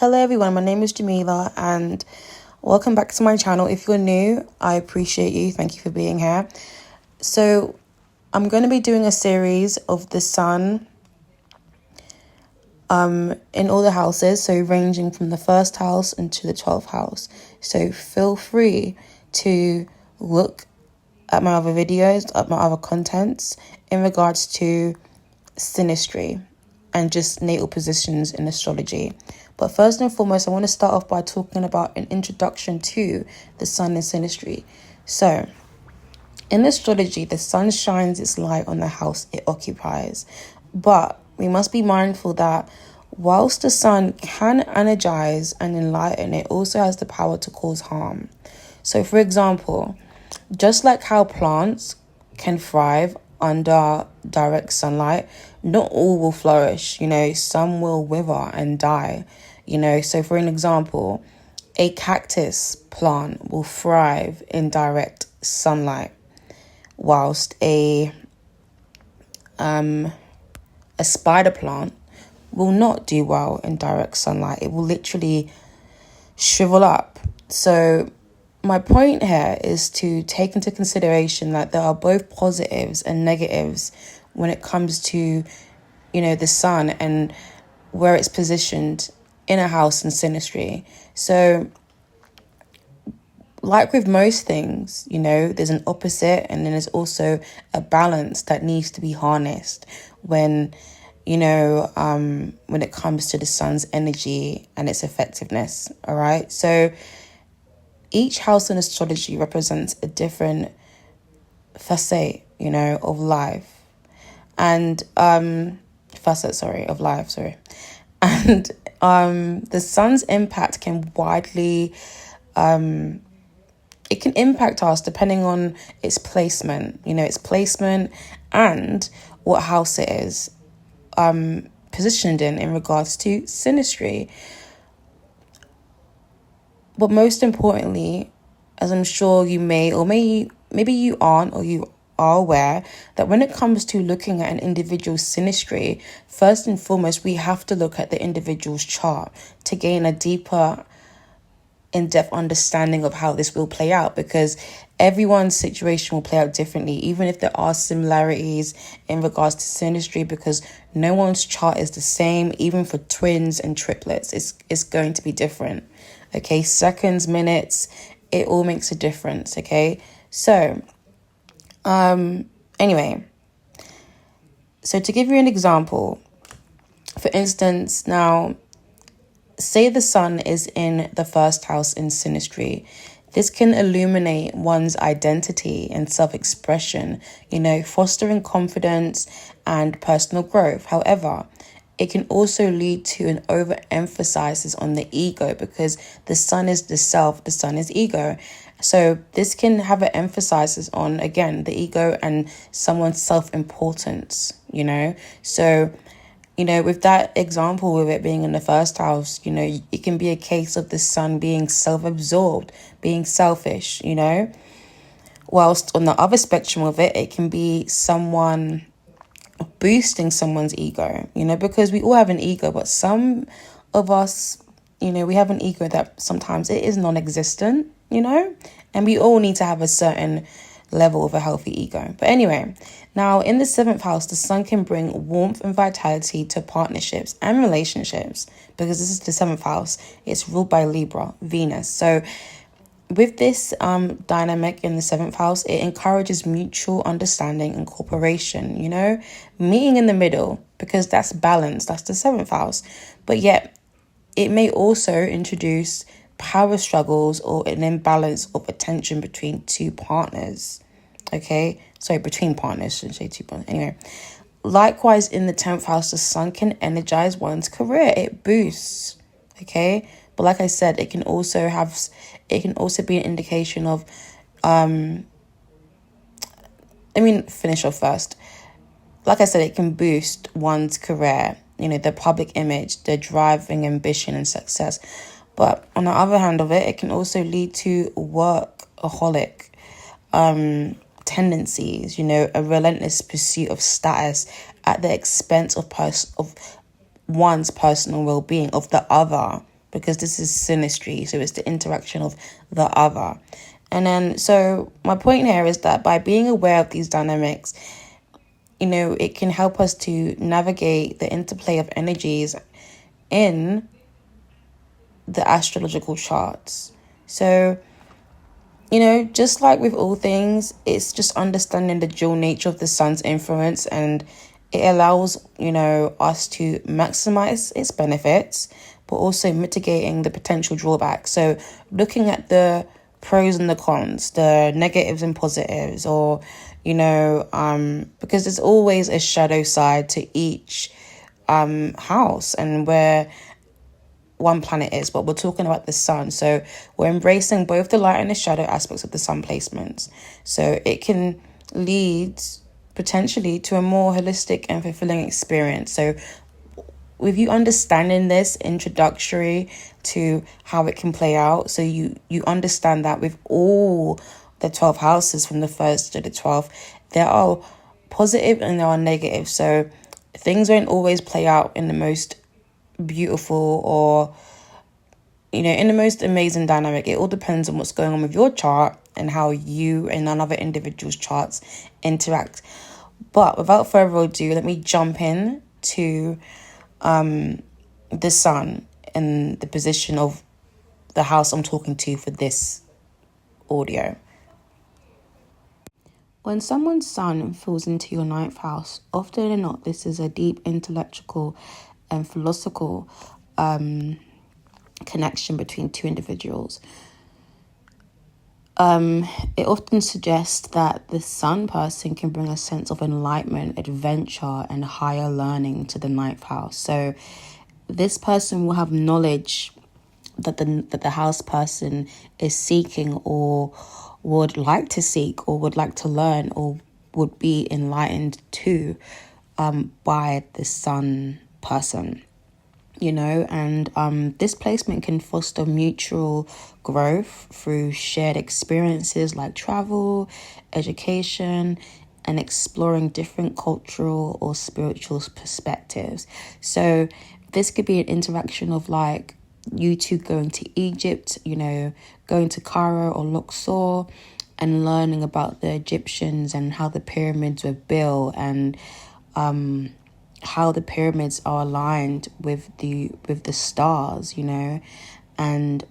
Hello everyone, my name is Jamila and welcome back to my channel. If you're new, I appreciate you. Thank you for being here. So I'm going to be doing a series of the sun in all the houses, so ranging from the first house into the 12th house. So feel free to look at my other videos, at my other contents in regards to synastry and just natal positions in astrology. But first and foremost, I want to start off by talking about an introduction to the sun and synastry. So in astrology, the sun shines its light on the house it occupies. But we must be mindful that whilst the sun can energize and enlighten, it also has the power to cause harm. So for example, just like how plants can thrive under direct sunlight, not all will flourish, some will wither and die, So for an example, a cactus plant will thrive in direct sunlight, whilst a spider plant will not do well in direct sunlight. It will literally shrivel up. So my point here is to take into consideration that there are both positives and negatives when it comes to, the sun and where it's positioned in a house in synastry. So like with most things, there's an opposite and then there's also a balance that needs to be harnessed when it comes to the sun's energy and its effectiveness. All right. So each house in astrology represents a different facet, of life. And of life. And the sun's impact can widely it can impact us depending on its placement, and what house it is positioned in regards to synastry. But most importantly, as I'm sure you may, or maybe you aren't, or you are aware, that when it comes to looking at an individual's synastry, first and foremost, we have to look at the individual's chart to gain a deeper, in-depth understanding of how this will play out, because everyone's situation will play out differently, even if there are similarities in regards to synastry, because no one's chart is the same. Even for twins and triplets, it's going to be different. Okay, seconds, minutes, it all makes a difference. Okay, so anyway, so to give you an example, for instance, now say the sun is in the first house in synastry. This can illuminate one's identity and self-expression, fostering confidence and personal growth. However, it can also lead to an overemphasis on the ego, because the sun is the self, the sun is ego. So this can have an emphasis on, again, the ego and someone's self-importance, So, with that example, with it being in the first house, it can be a case of the sun being self-absorbed, being selfish, Whilst on the other spectrum of it, it can be someone boosting someone's ego, because we all have an ego, but some of us, we have an ego that sometimes it is non-existent, and we all need to have a certain level of a healthy ego. But anyway, now in the 7th house, the sun can bring warmth and vitality to partnerships and relationships, because this is the 7th house. It's ruled by Libra, Venus. So with this dynamic in the 7th house, it encourages mutual understanding and cooperation, meeting in the middle, because that's balance, that's the 7th house. But yet it may also introduce power struggles or an imbalance of attention between two partners. Okay, sorry, between partners, shouldn't say two partners. Anyway, likewise in the 10th house, the sun can energize one's career. It boosts. Okay, but like I said, it can also be an indication of finish off first. Like I said, it can boost one's career, the public image, the driving ambition and success. But on the other hand of it, it can also lead to workaholic tendencies, a relentless pursuit of status at the expense of one's personal well-being, of the other, because this is synastry, so it's the interaction of the other. And then, so my point here is that by being aware of these dynamics, it can help us to navigate the interplay of energies in the astrological charts. So, just like with all things, it's just understanding the dual nature of the sun's influence, and it allows, us to maximize its benefits, but also mitigating the potential drawbacks. So looking at the pros and the cons, the negatives and positives, or, because there's always a shadow side to each house and where one planet is, but we're talking about the sun. So we're embracing both the light and the shadow aspects of the sun placements. So it can lead potentially to a more holistic and fulfilling experience. So with you understanding this introductory to how it can play out, so you understand that with all the 12 houses from the 1st to the 12th, there are positive and there are negative. So things won't always play out in the most beautiful or in the most amazing dynamic. It all depends on what's going on with your chart and how you and another individual's charts interact. But without further ado, let me jump in to the sun and the position of the house I'm talking to for this audio. When someone's sun falls into your 9th house, often or not, this is a deep intellectual and philosophical connection between two individuals. It often suggests that the sun person can bring a sense of enlightenment, adventure, and higher learning to the 9th house. So this person will have knowledge that the house person is seeking, or would like to seek, or would like to learn, or would be enlightened to by the sun person. And this placement can foster mutual growth through shared experiences like travel, education, and exploring different cultural or spiritual perspectives. So this could be an interaction of like you two going to Egypt, going to Cairo or Luxor and learning about the Egyptians and how the pyramids were built, and how the pyramids are aligned with the stars, and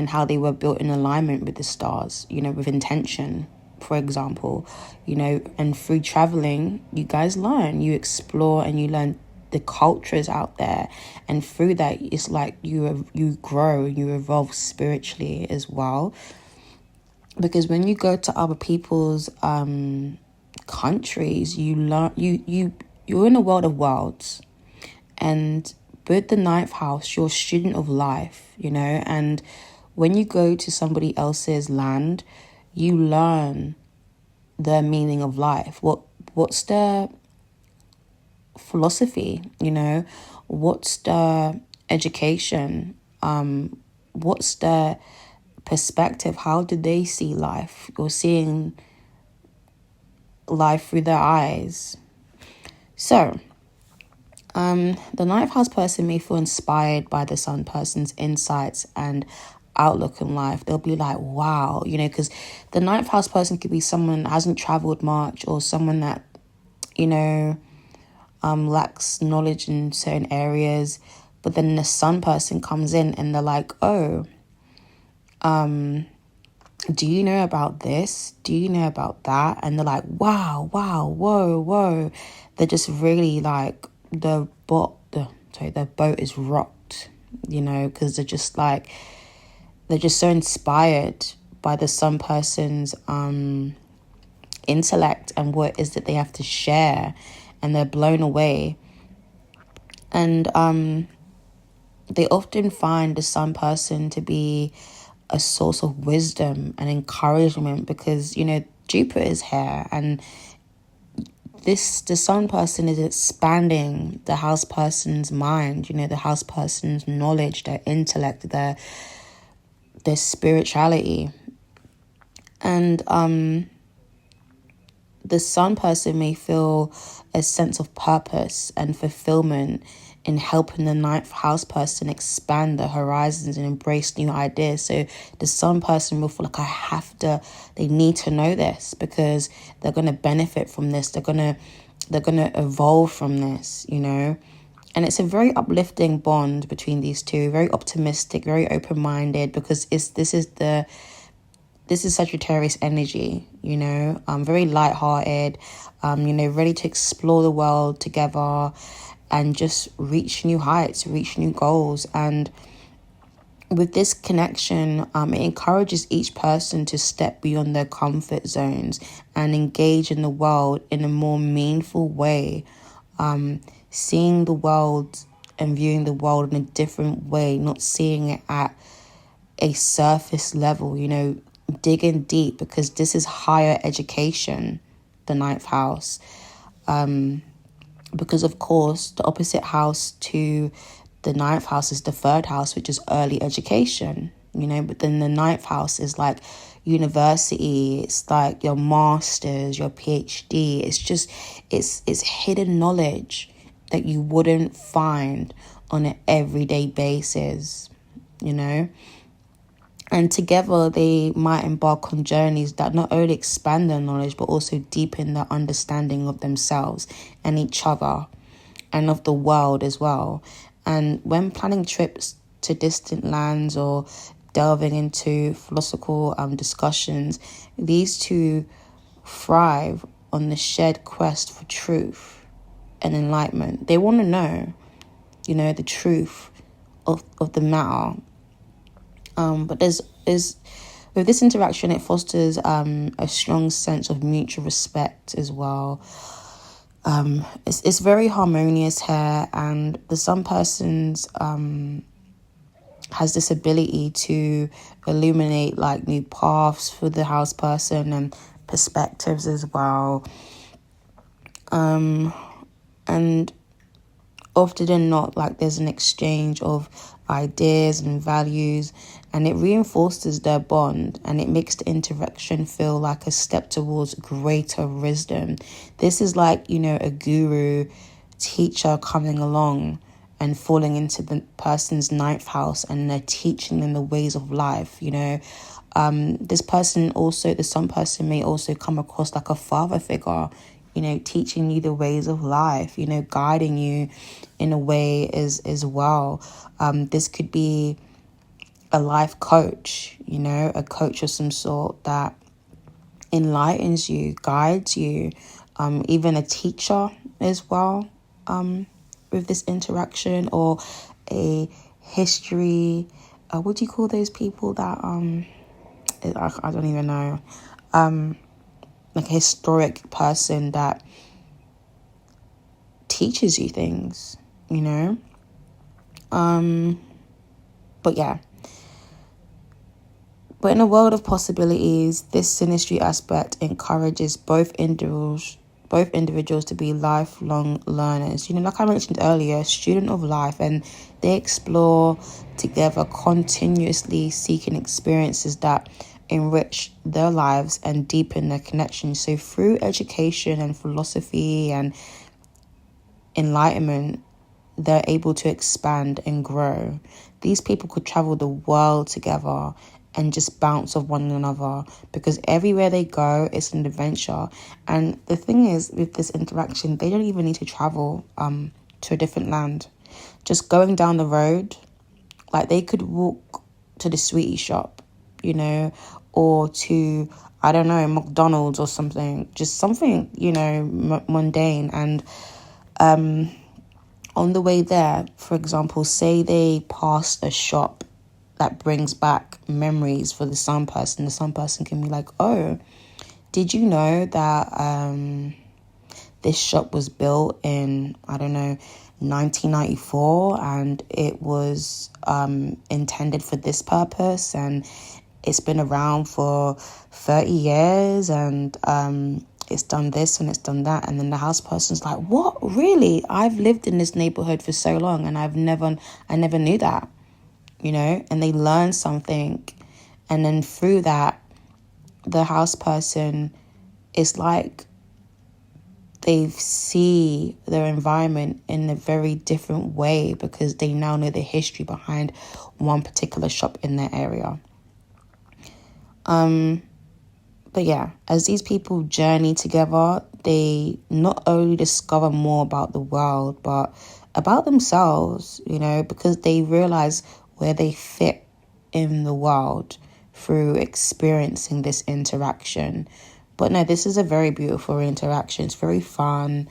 how they were built in alignment with the stars, with intention, for example, and through traveling, you guys learn, you explore, and you learn the cultures out there, and through that, it's like you grow, you evolve spiritually as well, because when you go to other people's countries, you learn, you're in a world of worlds, and with the 9th house, you're a student of life, and when you go to somebody else's land, you learn the meaning of life. What's their philosophy, what's the education, what's the perspective, how do they see life? You're seeing life through their eyes. So, the 9th house person may feel inspired by the sun person's insights and outlook in life. They'll be like, wow, because the 9th house person could be someone that hasn't traveled much, or someone that, lacks knowledge in certain areas. But then the sun person comes in and they're like, oh, do you know about this? Do you know about that? And they're like, wow, whoa. They're just really like, the boat is rocked, because they're just so inspired by the sun person's intellect and what it is that they have to share, and they're blown away. And they often find the sun person to be a source of wisdom and encouragement, because Jupiter is here, and the sun person is expanding the house person's mind, the house person's knowledge, their intellect, their spirituality. And the sun person may feel a sense of purpose and fulfillment in helping the ninth house person expand their horizons and embrace new ideas. So the sun person will feel like they need to know this because they're going to benefit from this. They're going to evolve from this, you know. And it's a very uplifting bond between these two, very optimistic, very open-minded, because this is Sagittarius energy, you know, very lighthearted, you know, ready to explore the world together and just reach new heights, reach new goals. And with this connection, it encourages each person to step beyond their comfort zones and engage in the world in a more meaningful way, seeing the world and viewing the world in a different way, not seeing it at a surface level, you know, digging deep, because this is higher education, the ninth house. Because of course, the opposite house to the ninth house is the third house, which is early education, you know, but then the ninth house is like university, it's like your master's, your PhD. It's just, it's hidden knowledge that you wouldn't find on an everyday basis, you know. And together they might embark on journeys that not only expand their knowledge, but also deepen their understanding of themselves and each other and of the world as well. And when planning trips to distant lands or delving into philosophical discussions, these two thrive on the shared quest for truth and enlightenment. They want to know, you know, the truth of the matter. But there's with this interaction, it fosters a strong sense of mutual respect as well. It's very harmonious here, and the sun person's has this ability to illuminate like new paths for the house person and perspectives as well. And often than not, like there's an exchange of ideas and values, and it reinforces their bond, and it makes the interaction feel like a step towards greater wisdom. This is like, you know, a guru teacher coming along and falling into the person's ninth house, and they're teaching them the ways of life, you know. This person also, the sun person may also come across like a father figure, you know, teaching you the ways of life, you know, guiding you in a way as well. This could be a life coach, you know, a coach of some sort that enlightens you, guides you, even a teacher as well, with this interaction, or a history, what do you call those people that, I don't even know, like a historic person that teaches you things, you know. But yeah. But in a world of possibilities, this synastry aspect encourages both individuals to be lifelong learners. You know, like I mentioned earlier, student of life, and they explore together, continuously seeking experiences that enrich their lives and deepen their connections. So through education and philosophy and enlightenment, they're able to expand and grow. These people could travel the world together and just bounce off one another, because everywhere they go, it's an adventure. And the thing is, with this interaction, they don't even need to travel to a different land. Just going down the road, like they could walk to the sweetie shop, you know, or to, I don't know, McDonald's or something, just something, you know, mundane. And on the way there, for example, say they pass a shop that brings back memories for the sun person. The sun person can be like, oh, did you know that this shop was built in, I don't know, 1994, and it was intended for this purpose, and it's been around for 30 years, and it's done this and it's done that. And then the house person's like, what, really? I've lived in this neighborhood for so long, and I never knew that, you know. And they learn something, and then through that, the house person is like they see their environment in a very different way because they now know the history behind one particular shop in their area. But yeah, as these people journey together, they not only discover more about the world, but about themselves, because they realize where they fit in the world through experiencing this interaction. But no, this is a very beautiful interaction. It's very fun.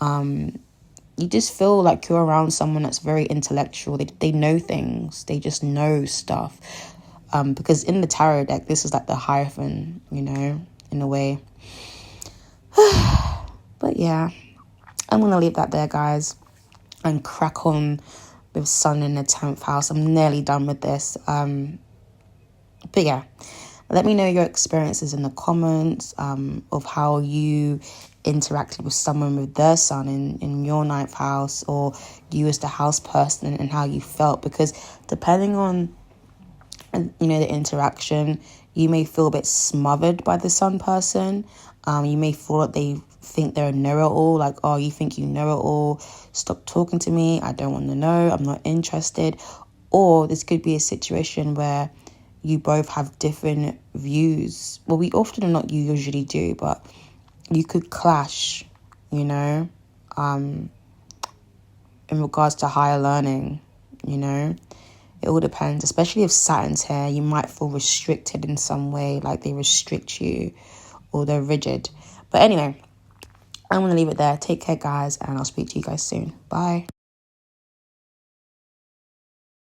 You just feel like you're around someone that's very intellectual. They know things. They just know stuff. Because in the tarot deck, this is like the Hierophant, in a way. But yeah, I'm going to leave that there, guys, and crack on with Sun in the 10th house. I'm nearly done with this. But yeah, let me know your experiences in the comments of how you interacted with someone with their Sun in your 9th house, or you as the house person, and how you felt. Because depending on the interaction, you may feel a bit smothered by the Sun person. You may feel that they think they're a know-it-all, like, oh, you think you know it all, stop talking to me, I don't want to know, I'm not interested. Or this could be a situation where you both have different views. Well, we often, not you usually do, but you could clash, in regards to higher learning, It all depends, especially if Saturn's here. You might feel restricted in some way, like they restrict you or they're rigid. But anyway, I'm going to leave it there. Take care, guys, and I'll speak to you guys soon. Bye.